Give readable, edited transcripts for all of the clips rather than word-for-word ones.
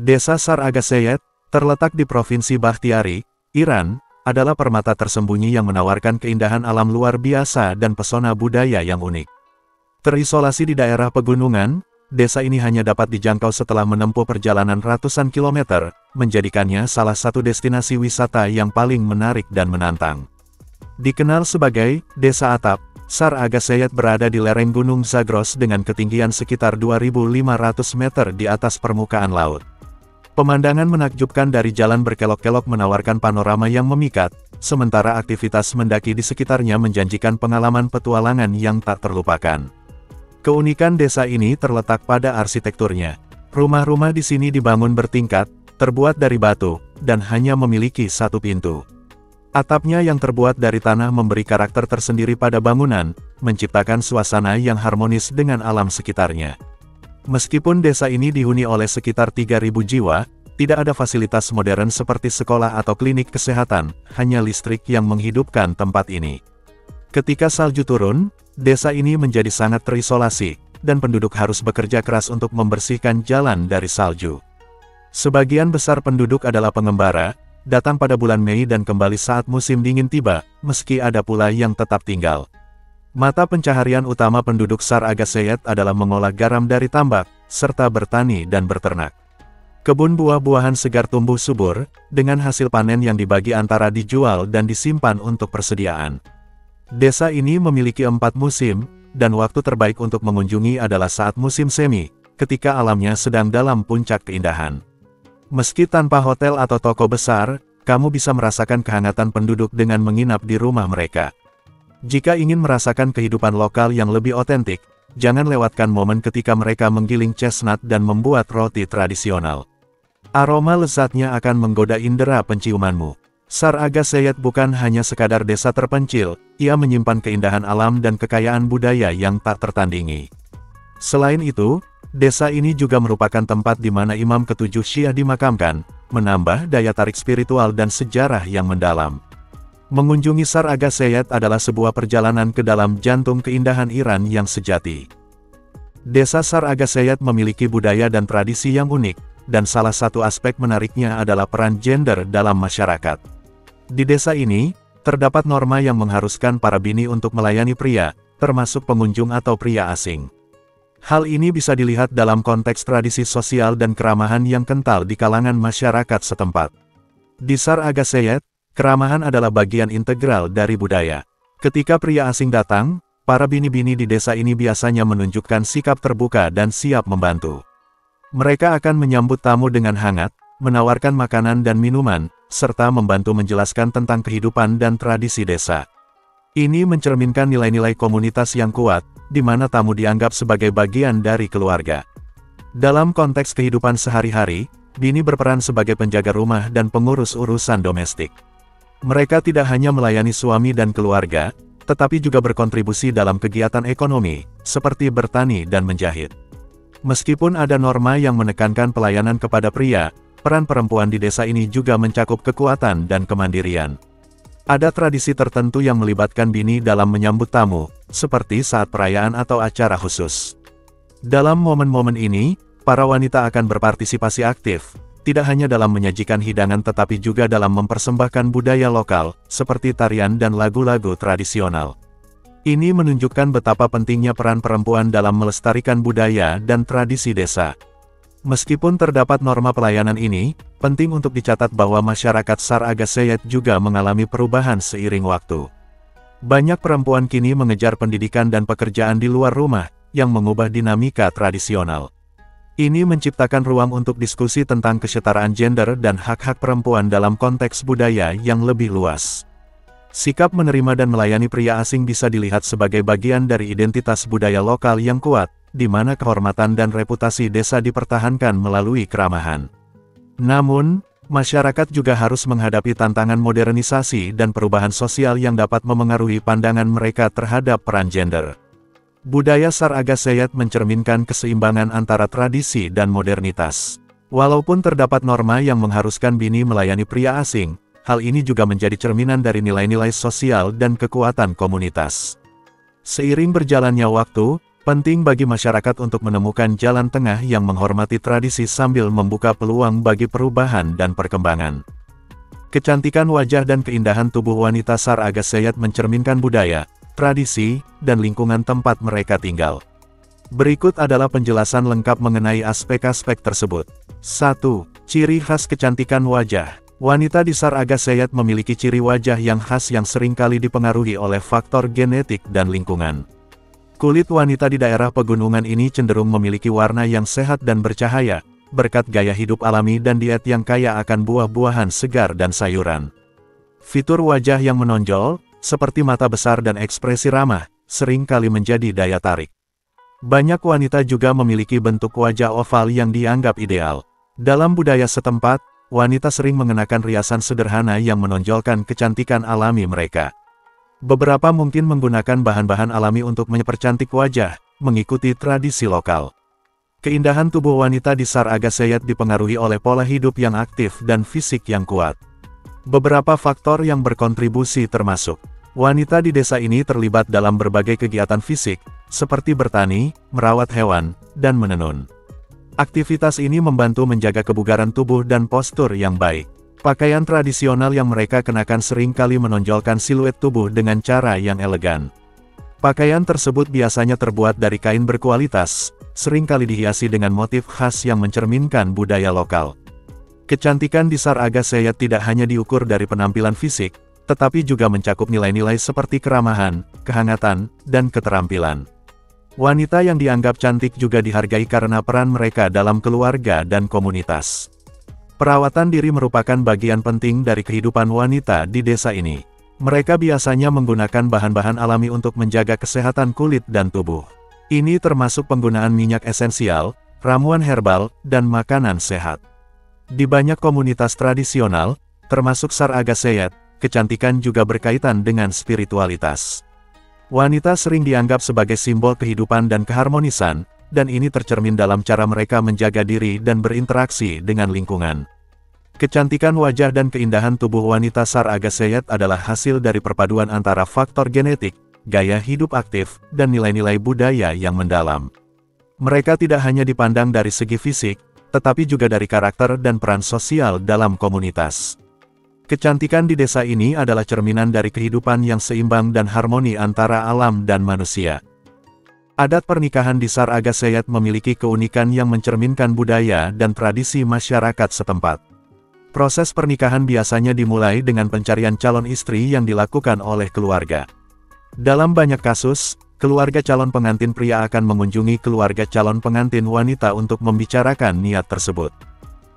Desa Sar Agaseyet, terletak di Provinsi Bakhtiari, Iran, adalah permata tersembunyi yang menawarkan keindahan alam luar biasa dan pesona budaya yang unik. Terisolasi di daerah pegunungan, desa ini hanya dapat dijangkau setelah menempuh perjalanan ratusan kilometer, menjadikannya salah satu destinasi wisata yang paling menarik dan menantang. Dikenal sebagai Desa Atap, Sar Agaseyet berada di lereng Gunung Zagros dengan ketinggian sekitar 2.500 meter di atas permukaan laut. Pemandangan menakjubkan dari jalan berkelok-kelok menawarkan panorama yang memikat, sementara aktivitas mendaki di sekitarnya menjanjikan pengalaman petualangan yang tak terlupakan. Keunikan desa ini terletak pada arsitekturnya. Rumah-rumah di sini dibangun bertingkat, terbuat dari batu, dan hanya memiliki satu pintu. Atapnya yang terbuat dari tanah memberi karakter tersendiri pada bangunan, menciptakan suasana yang harmonis dengan alam sekitarnya. Meskipun desa ini dihuni oleh sekitar 3.000 jiwa, tidak ada fasilitas modern seperti sekolah atau klinik kesehatan, hanya listrik yang menghidupkan tempat ini. Ketika salju turun, desa ini menjadi sangat terisolasi, dan penduduk harus bekerja keras untuk membersihkan jalan dari salju. Sebagian besar penduduk adalah pengembara, datang pada bulan Mei dan kembali saat musim dingin tiba, meski ada pula yang tetap tinggal. Mata pencaharian utama penduduk Sar Agaseyet adalah mengolah garam dari tambak, serta bertani dan berternak. Kebun buah-buahan segar tumbuh subur, dengan hasil panen yang dibagi antara dijual dan disimpan untuk persediaan. Desa ini memiliki 4 musim, dan waktu terbaik untuk mengunjungi adalah saat musim semi, ketika alamnya sedang dalam puncak keindahan. Meski tanpa hotel atau toko besar, kamu bisa merasakan kehangatan penduduk dengan menginap di rumah mereka. Jika ingin merasakan kehidupan lokal yang lebih otentik, jangan lewatkan momen ketika mereka menggiling chestnut dan membuat roti tradisional. Aroma lezatnya akan menggoda indera penciumanmu. Sar Agaseyet bukan hanya sekadar desa terpencil, ia menyimpan keindahan alam dan kekayaan budaya yang tak tertandingi. Selain itu, desa ini juga merupakan tempat di mana Imam ke-7 Syiah dimakamkan, menambah daya tarik spiritual dan sejarah yang mendalam. Mengunjungi Sar Agaseyet adalah sebuah perjalanan ke dalam jantung keindahan Iran yang sejati. Desa Sar Agaseyet memiliki budaya dan tradisi yang unik, dan salah satu aspek menariknya adalah peran gender dalam masyarakat. Di desa ini, terdapat norma yang mengharuskan para bini untuk melayani pria, termasuk pengunjung atau pria asing. Hal ini bisa dilihat dalam konteks tradisi sosial dan keramahan yang kental di kalangan masyarakat setempat. Di Sar Agaseyet, keramahan adalah bagian integral dari budaya. Ketika pria asing datang, para bini-bini di desa ini biasanya menunjukkan sikap terbuka dan siap membantu. Mereka akan menyambut tamu dengan hangat, menawarkan makanan dan minuman, serta membantu menjelaskan tentang kehidupan dan tradisi desa. Ini mencerminkan nilai-nilai komunitas yang kuat, di mana tamu dianggap sebagai bagian dari keluarga. Dalam konteks kehidupan sehari-hari, bini berperan sebagai penjaga rumah dan pengurus urusan domestik. Mereka tidak hanya melayani suami dan keluarga, tetapi juga berkontribusi dalam kegiatan ekonomi, seperti bertani dan menjahit. Meskipun ada norma yang menekankan pelayanan kepada pria, peran perempuan di desa ini juga mencakup kekuatan dan kemandirian. Ada tradisi tertentu yang melibatkan bini dalam menyambut tamu, seperti saat perayaan atau acara khusus. Dalam momen-momen ini, para wanita akan berpartisipasi aktif, tidak hanya dalam menyajikan hidangan tetapi juga dalam mempersembahkan budaya lokal, seperti tarian dan lagu-lagu tradisional. Ini menunjukkan betapa pentingnya peran perempuan dalam melestarikan budaya dan tradisi desa. Meskipun terdapat norma pelayanan ini, penting untuk dicatat bahwa masyarakat Sar Agaseyet juga mengalami perubahan seiring waktu. Banyak perempuan kini mengejar pendidikan dan pekerjaan di luar rumah, yang mengubah dinamika tradisional. Ini menciptakan ruang untuk diskusi tentang kesetaraan gender dan hak-hak perempuan dalam konteks budaya yang lebih luas. Sikap menerima dan melayani pria asing bisa dilihat sebagai bagian dari identitas budaya lokal yang kuat, di mana kehormatan dan reputasi desa dipertahankan melalui keramahan. Namun, masyarakat juga harus menghadapi tantangan modernisasi dan perubahan sosial yang dapat memengaruhi pandangan mereka terhadap peran gender. Budaya Sar Agaseyet mencerminkan keseimbangan antara tradisi dan modernitas. Walaupun terdapat norma yang mengharuskan bini melayani pria asing, hal ini juga menjadi cerminan dari nilai-nilai sosial dan kekuatan komunitas. Seiring berjalannya waktu, Penting bagi masyarakat untuk menemukan jalan tengah yang menghormati tradisi sambil membuka peluang bagi perubahan dan perkembangan. Kecantikan wajah dan keindahan tubuh wanita Sar Agaseyat mencerminkan budaya, tradisi, dan lingkungan tempat mereka tinggal. Berikut adalah penjelasan lengkap mengenai aspek-aspek tersebut. 1. Ciri khas kecantikan wajah. Wanita di Sar Agaseyat memiliki ciri wajah yang khas yang seringkali dipengaruhi oleh faktor genetik dan lingkungan. Kulit wanita di daerah pegunungan ini cenderung memiliki warna yang sehat dan bercahaya, berkat gaya hidup alami dan diet yang kaya akan buah-buahan segar dan sayuran. Fitur wajah yang menonjol, seperti mata besar dan ekspresi ramah, seringkali menjadi daya tarik. Banyak wanita juga memiliki bentuk wajah oval yang dianggap ideal. Dalam budaya setempat, wanita sering mengenakan riasan sederhana yang menonjolkan kecantikan alami mereka. Beberapa mungkin menggunakan bahan-bahan alami untuk mempercantik wajah, mengikuti tradisi lokal. Keindahan tubuh wanita di Sar Agaseyat dipengaruhi oleh pola hidup yang aktif dan fisik yang kuat. Beberapa faktor yang berkontribusi termasuk, wanita di desa ini terlibat dalam berbagai kegiatan fisik, seperti bertani, merawat hewan, dan menenun. Aktivitas ini membantu menjaga kebugaran tubuh dan postur yang baik. Pakaian tradisional yang mereka kenakan seringkali menonjolkan siluet tubuh dengan cara yang elegan. Pakaian tersebut biasanya terbuat dari kain berkualitas, seringkali dihiasi dengan motif khas yang mencerminkan budaya lokal. Kecantikan di Sar Agaseyat tidak hanya diukur dari penampilan fisik, tetapi juga mencakup nilai-nilai seperti keramahan, kehangatan, dan keterampilan. Wanita yang dianggap cantik juga dihargai karena peran mereka dalam keluarga dan komunitas. Perawatan diri merupakan bagian penting dari kehidupan wanita di desa ini. Mereka biasanya menggunakan bahan-bahan alami untuk menjaga kesehatan kulit dan tubuh. Ini termasuk penggunaan minyak esensial, ramuan herbal, dan makanan sehat. Di banyak komunitas tradisional, termasuk Sar Agaseyat, kecantikan juga berkaitan dengan spiritualitas. Wanita sering dianggap sebagai simbol kehidupan dan keharmonisan, dan ini tercermin dalam cara mereka menjaga diri dan berinteraksi dengan lingkungan. Kecantikan wajah dan keindahan tubuh wanita Sar Agaseyat adalah hasil dari perpaduan antara faktor genetik, gaya hidup aktif, dan nilai-nilai budaya yang mendalam. Mereka tidak hanya dipandang dari segi fisik, tetapi juga dari karakter dan peran sosial dalam komunitas. Kecantikan di desa ini adalah cerminan dari kehidupan yang seimbang dan harmoni antara alam dan manusia. Adat pernikahan di Sar Agaseyat memiliki keunikan yang mencerminkan budaya dan tradisi masyarakat setempat. Proses pernikahan biasanya dimulai dengan pencarian calon istri yang dilakukan oleh keluarga. Dalam banyak kasus, keluarga calon pengantin pria akan mengunjungi keluarga calon pengantin wanita untuk membicarakan niat tersebut.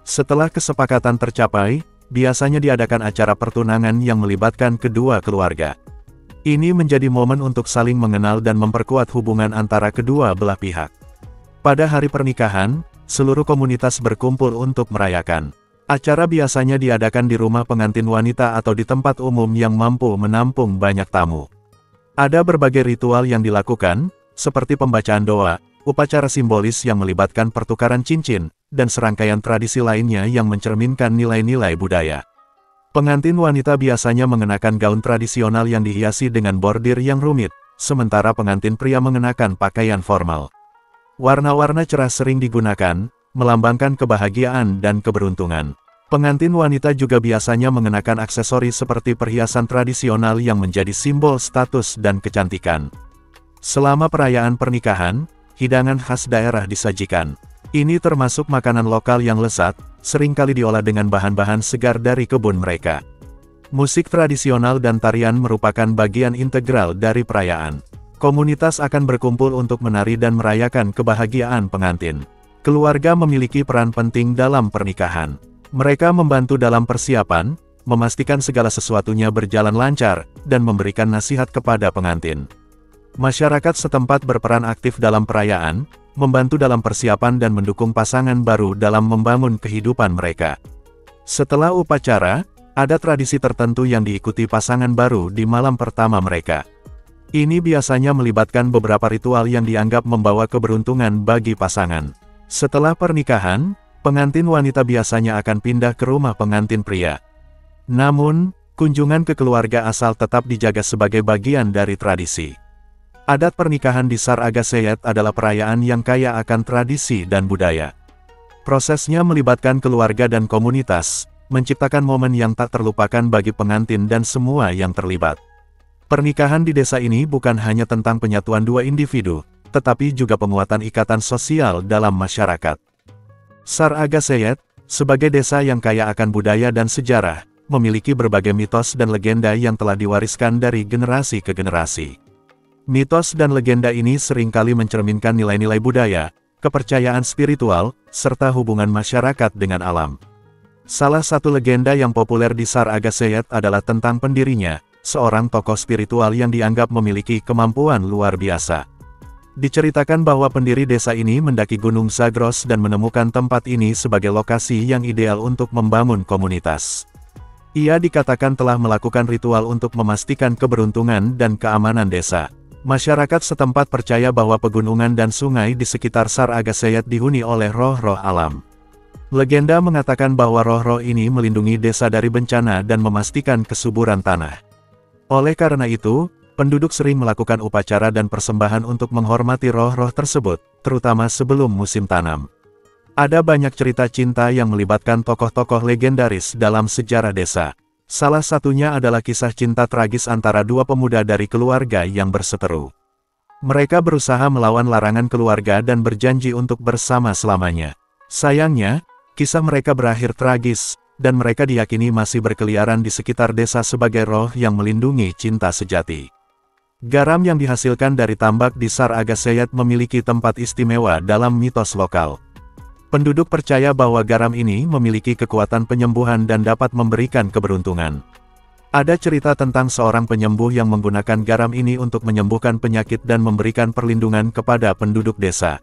Setelah kesepakatan tercapai, biasanya diadakan acara pertunangan yang melibatkan kedua keluarga. Ini menjadi momen untuk saling mengenal dan memperkuat hubungan antara kedua belah pihak. Pada hari pernikahan, seluruh komunitas berkumpul untuk merayakan. Acara biasanya diadakan di rumah pengantin wanita atau di tempat umum yang mampu menampung banyak tamu. Ada berbagai ritual yang dilakukan, seperti pembacaan doa, upacara simbolis yang melibatkan pertukaran cincin, dan serangkaian tradisi lainnya yang mencerminkan nilai-nilai budaya. Pengantin wanita biasanya mengenakan gaun tradisional yang dihiasi dengan bordir yang rumit, sementara pengantin pria mengenakan pakaian formal. Warna-warna cerah sering digunakan, melambangkan kebahagiaan dan keberuntungan. Pengantin wanita juga biasanya mengenakan aksesori seperti perhiasan tradisional yang menjadi simbol status dan kecantikan. Selama perayaan pernikahan, hidangan khas daerah disajikan. Ini termasuk makanan lokal yang lezat, seringkali diolah dengan bahan-bahan segar dari kebun mereka. Musik tradisional dan tarian merupakan bagian integral dari perayaan. Komunitas akan berkumpul untuk menari dan merayakan kebahagiaan pengantin. Keluarga memiliki peran penting dalam pernikahan. Mereka membantu dalam persiapan, memastikan segala sesuatunya berjalan lancar, dan memberikan nasihat kepada pengantin. Masyarakat setempat berperan aktif dalam perayaan, membantu dalam persiapan dan mendukung pasangan baru dalam membangun kehidupan mereka. Setelah upacara, ada tradisi tertentu yang diikuti pasangan baru di malam pertama mereka. Ini biasanya melibatkan beberapa ritual yang dianggap membawa keberuntungan bagi pasangan. Setelah pernikahan, pengantin wanita biasanya akan pindah ke rumah pengantin pria. Namun, kunjungan ke keluarga asal tetap dijaga sebagai bagian dari tradisi. Adat pernikahan di Sar Agaseyat adalah perayaan yang kaya akan tradisi dan budaya. Prosesnya melibatkan keluarga dan komunitas, menciptakan momen yang tak terlupakan bagi pengantin dan semua yang terlibat. Pernikahan di desa ini bukan hanya tentang penyatuan dua individu, tetapi juga penguatan ikatan sosial dalam masyarakat. Sar Agaseyat, sebagai desa yang kaya akan budaya dan sejarah, memiliki berbagai mitos dan legenda yang telah diwariskan dari generasi ke generasi. Mitos dan legenda ini seringkali mencerminkan nilai-nilai budaya, kepercayaan spiritual, serta hubungan masyarakat dengan alam. Salah satu legenda yang populer di Sar Agaseyat adalah tentang pendirinya, seorang tokoh spiritual yang dianggap memiliki kemampuan luar biasa. Diceritakan bahwa pendiri desa ini mendaki Gunung Zagros dan menemukan tempat ini sebagai lokasi yang ideal untuk membangun komunitas. Ia dikatakan telah melakukan ritual untuk memastikan keberuntungan dan keamanan desa. Masyarakat setempat percaya bahwa pegunungan dan sungai di sekitar Sar Agaseyat dihuni oleh roh-roh alam. Legenda mengatakan bahwa roh-roh ini melindungi desa dari bencana dan memastikan kesuburan tanah. Oleh karena itu, penduduk sering melakukan upacara dan persembahan untuk menghormati roh-roh tersebut, terutama sebelum musim tanam. Ada banyak cerita cinta yang melibatkan tokoh-tokoh legendaris dalam sejarah desa. Salah satunya adalah kisah cinta tragis antara dua pemuda dari keluarga yang berseteru. Mereka berusaha melawan larangan keluarga dan berjanji untuk bersama selamanya. Sayangnya, kisah mereka berakhir tragis, dan mereka diyakini masih berkeliaran di sekitar desa sebagai roh yang melindungi cinta sejati. Garam yang dihasilkan dari tambak di Sar Agaseyat memiliki tempat istimewa dalam mitos lokal. Penduduk percaya bahwa garam ini memiliki kekuatan penyembuhan dan dapat memberikan keberuntungan. Ada cerita tentang seorang penyembuh yang menggunakan garam ini untuk menyembuhkan penyakit dan memberikan perlindungan kepada penduduk desa.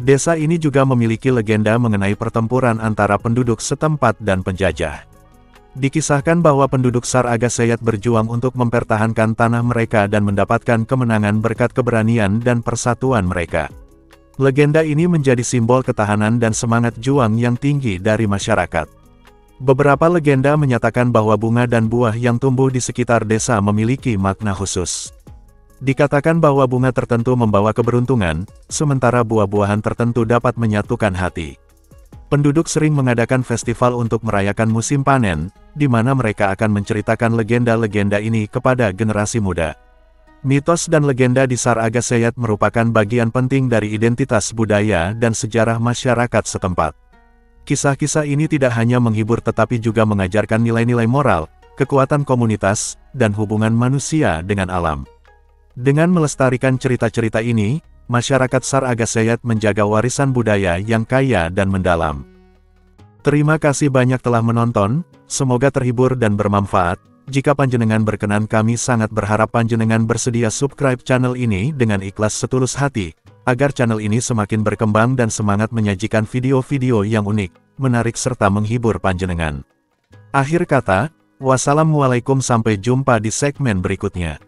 Desa ini juga memiliki legenda mengenai pertempuran antara penduduk setempat dan penjajah. Dikisahkan bahwa penduduk Sar Agaseyat berjuang untuk mempertahankan tanah mereka dan mendapatkan kemenangan berkat keberanian dan persatuan mereka. Legenda ini menjadi simbol ketahanan dan semangat juang yang tinggi dari masyarakat. Beberapa legenda menyatakan bahwa bunga dan buah yang tumbuh di sekitar desa memiliki makna khusus. Dikatakan bahwa bunga tertentu membawa keberuntungan, sementara buah-buahan tertentu dapat menyatukan hati. Penduduk sering mengadakan festival untuk merayakan musim panen, di mana mereka akan menceritakan legenda-legenda ini kepada generasi muda. Mitos dan legenda di Sar Agaseyat merupakan bagian penting dari identitas budaya dan sejarah masyarakat setempat. Kisah-kisah ini tidak hanya menghibur tetapi juga mengajarkan nilai-nilai moral, kekuatan komunitas, dan hubungan manusia dengan alam. Dengan melestarikan cerita-cerita ini, masyarakat Sar Agaseyat menjaga warisan budaya yang kaya dan mendalam. Terima kasih banyak telah menonton, semoga terhibur dan bermanfaat. Jika panjenengan berkenan, kami sangat berharap panjenengan bersedia subscribe channel ini dengan ikhlas setulus hati, agar channel ini semakin berkembang dan semangat menyajikan video-video yang unik, menarik serta menghibur panjenengan. Akhir kata, wassalamualaikum, sampai jumpa di segmen berikutnya.